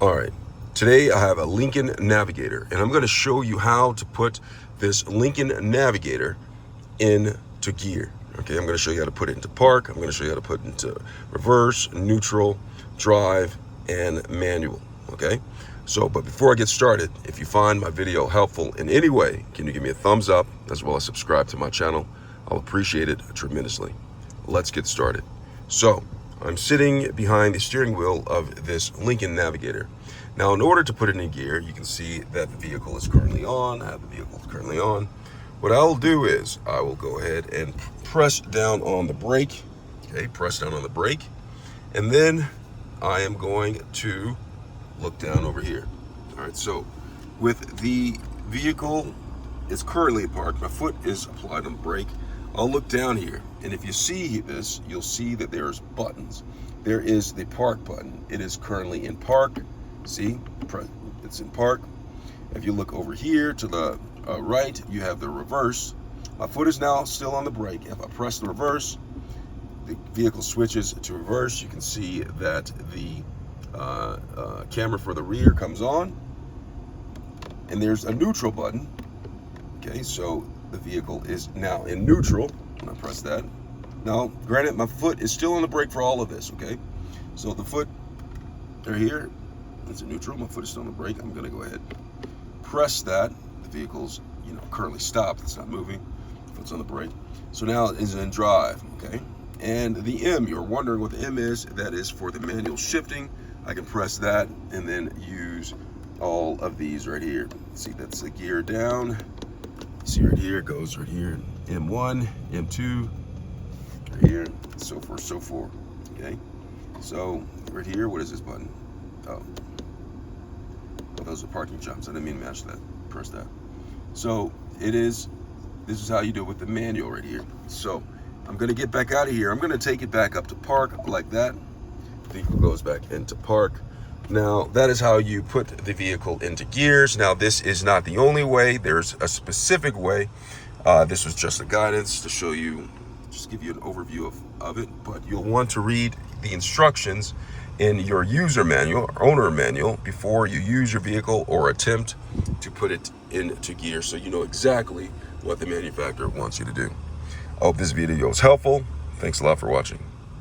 All right, today I have a Lincoln Navigator, and I'm going to show you how to put this Lincoln Navigator into gear. Okay, I'm going to show you how to put it into park. I'm going to show you how to put it into reverse, neutral, drive, and manual. Okay, so but before I get started, if you find my video helpful in any way, can you give me a thumbs up as well as subscribe to my channel? I'll appreciate it tremendously. Let's get started. So I'm sitting behind the steering wheel of this Lincoln Navigator. Now, in order to put it in gear, you can see that the vehicle is currently on. I have the vehicle currently on. What I'll do is I will go ahead and press down on the brake. Okay, press down on the brake. And then I am going to look down over here. All right, so with the vehicle is currently parked, my foot is applied on the brake. I'll look down here, and if you see this, you'll see that there's buttons. There is the park button. It is currently in park. See, it's in park. If you look over here to the right, you have the reverse. My foot is now still on the brake. If I press the reverse, the vehicle switches to reverse. You can see that the camera for the rear comes on, and there's a neutral button. Okay, so the vehicle is now in neutral. When I press that, now granted my foot is still on the brake for all of this. Okay, so the foot right here, it's in neutral. My foot is still on the brake. I'm going to go ahead, press that. The vehicle's currently stopped. It's not moving. Foot's on the brake. So now it is in drive. Okay, and the M, you're wondering what the M is. That is for the manual shifting. I can press that and then use all of these right here. See, that's the gear down. See right here, it goes right here, M1, M2, right here, so forth, so forth. Okay, so right here, what is this button? Oh, those are parking jumps. I didn't mean to match that. Press that. So this is how you do it with the manual right here. So I'm going to get back out of here. I'm going to take it back up to park like that. The vehicle goes back into park. Now, that is how you put the vehicle into gears. Now, this is not the only way. There's a specific way. This was just a guidance to show you, just give you an overview of it. But you'll want to read the instructions in your user manual, or owner manual, before you use your vehicle or attempt to put it into gear, so you know exactly what the manufacturer wants you to do. I hope this video is helpful. Thanks a lot for watching.